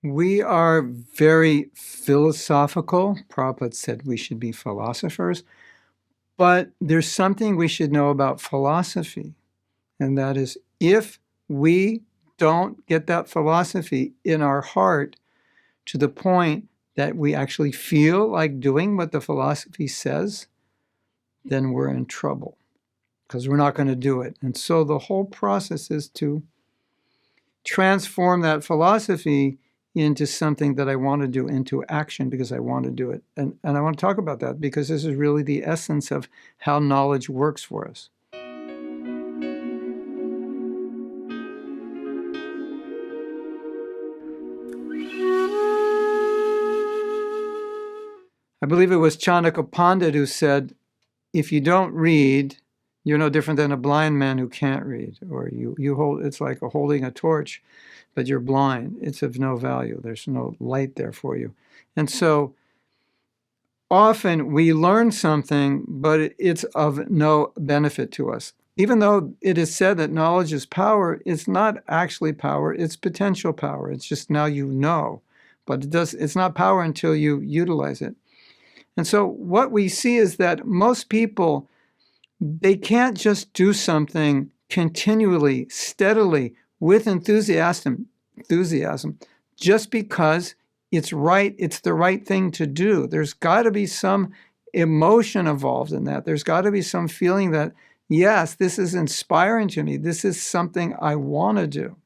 We are very philosophical. Prabhupada said we should be philosophers, but there's something we should know about philosophy, and that is if we don't get that philosophy in our heart to the point that we actually feel like doing what the philosophy says, then we're in trouble because we're not going to do it. And so the whole process is to transform that philosophy into something that I want to do, into action because I want to do it. And I want to talk about that because this is really the essence of how knowledge works for us. I believe it was Chanakya Pandit who said, if you don't read, you're no different than a blind man who can't read. Or you hold, it's like holding a torch, but you're blind. It's of no value. There's no light there for you. And so often we learn something, but it's of no benefit to us. Even though it is said that knowledge is power, it's not actually power, it's potential power. It's just now you know, but it's not power until you utilize it. And so what we see is that most people, they can't just do something continually, steadily, with enthusiasm, just because it's right, it's the right thing to do. There's got to be some emotion involved in that. There's got to be some feeling that, yes, this is inspiring to me. This is something I want to do.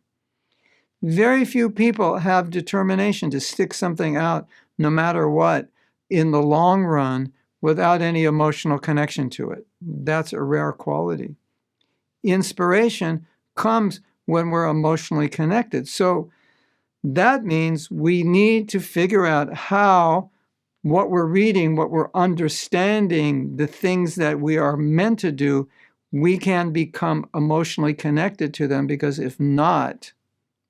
Very few people have determination to stick something out no matter what in the long run without any emotional connection to it. That's a rare quality. Inspiration comes when we're emotionally connected. So that means we need to figure out how what we're reading, what we're understanding, the things that we are meant to do, we can become emotionally connected to them, because if not,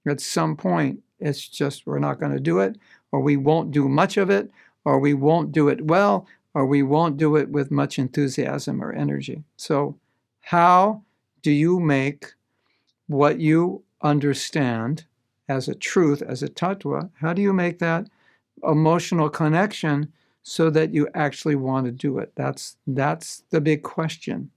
at some point, it's just we're not going to do it, or we won't do much of it, or we won't do it well, or we won't do it with much enthusiasm or energy. So how do you make what you understand as a truth, as a tattva, how do you make that emotional connection so that you actually want to do it? That's the big question.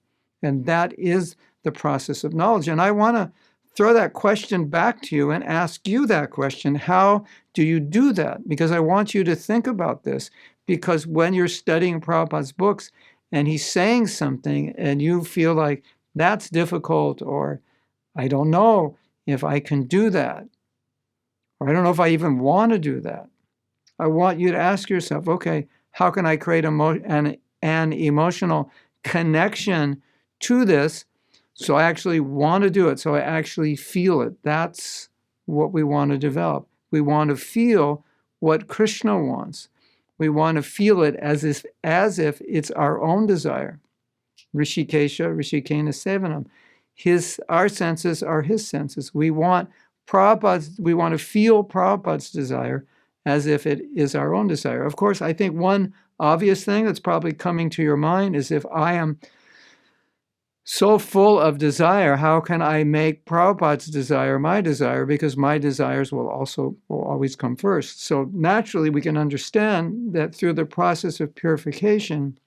And that is the process of knowledge. And I want to throw that question back to you and ask you that question. How do you do that? Because I want you to think about this, because when you're studying Prabhupada's books and he's saying something and you feel like that's difficult, or I don't know if I can do that, or I don't know if I even want to do that, I want you to ask yourself, okay, how can I create an emotional connection to this so I actually want to do it, so I actually feel it? That's what we want to develop. We want to feel what Krishna wants. We want to feel it as if it's our own desire. Rishikesha, Rishikena Sevanam. Our senses are his senses. We want to feel Prabhupada's desire as if it is our own desire. Of course, I think one obvious thing that's probably coming to your mind is, if I am so full of desire, how can I make Prabhupada's desire my desire? Because my desires will always come first. So naturally, we can understand that through the process of purification,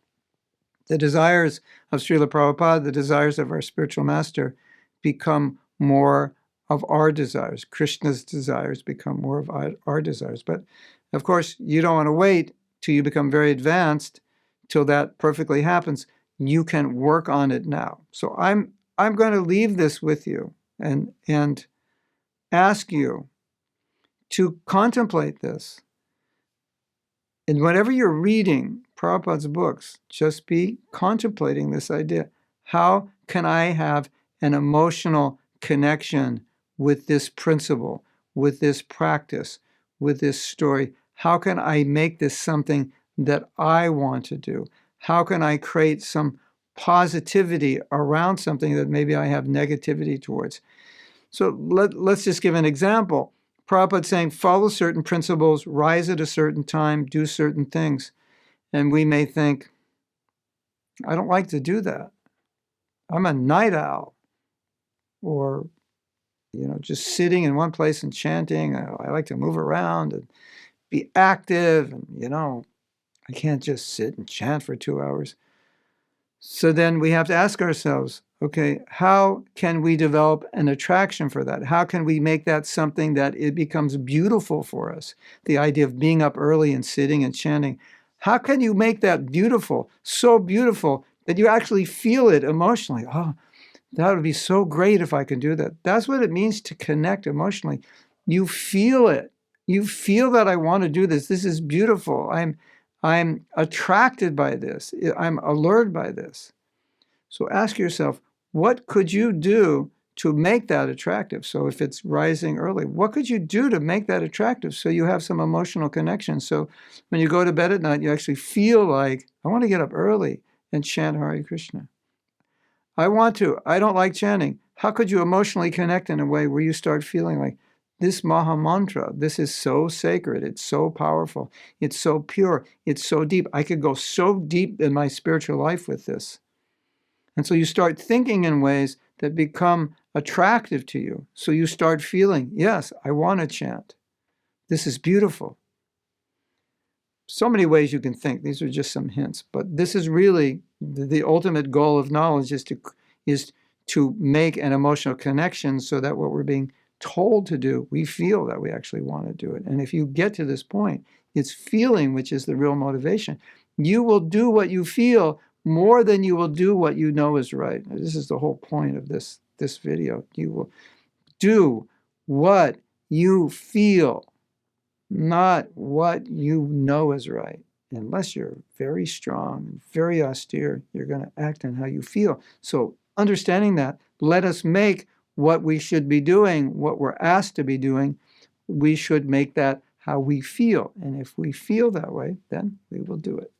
the desires of Srila Prabhupada, the desires of our spiritual master, become more of our desires. Krishna's desires become more of our desires. But of course, you don't want to wait till you become very advanced till that perfectly happens. You can work on it now. So I'm going to leave this with you and ask you to contemplate this. And whenever you're reading Prabhupada's books, just be contemplating this idea. How can I have an emotional connection with this principle, with this practice, with this story? How can I make this something that I want to do? How can I create some positivity around something that maybe I have negativity towards? So let's just give an example. Prabhupada saying, follow certain principles, rise at a certain time, do certain things. And we may think, I don't like to do that. I'm a night owl. Or, just sitting in one place and chanting. I like to move around and be active. And, I can't just sit and chant for 2 hours. So then we have to ask ourselves, okay, how can we develop an attraction for that? How can we make that something that it becomes beautiful for us? The idea of being up early and sitting and chanting. How can you make that beautiful, so beautiful that you actually feel it emotionally? Oh, that would be so great if I could do that. That's what it means to connect emotionally. You feel it. You feel that I want to do this. This is beautiful. I'm attracted by this. I'm allured by this. So ask yourself, what could you do to make that attractive? So if it's rising early, what could you do to make that attractive so you have some emotional connection? So when you go to bed at night, you actually feel like, I want to get up early and chant Hare Krishna. I don't like chanting. How could you emotionally connect in a way where you start feeling like, this Maha Mantra, this is so sacred, it's so powerful, it's so pure, it's so deep. I could go so deep in my spiritual life with this. And so you start thinking in ways that become attractive to you. So you start feeling, yes, I want to chant. This is beautiful. So many ways you can think. These are just some hints. But this is really the ultimate goal of knowledge, is to make an emotional connection so that what we're being told to do, we feel that we actually want to do it. And if you get to this point, it's feeling which is the real motivation. You will do what you feel more than you will do what you know is right. This is the whole point of this video. You will do what you feel, not what you know is right. Unless you're very strong and very austere, you're going to act on how you feel. So understanding that, let us make what we should be doing, what we're asked to be doing, we should make that how we feel. And if we feel that way, then we will do it.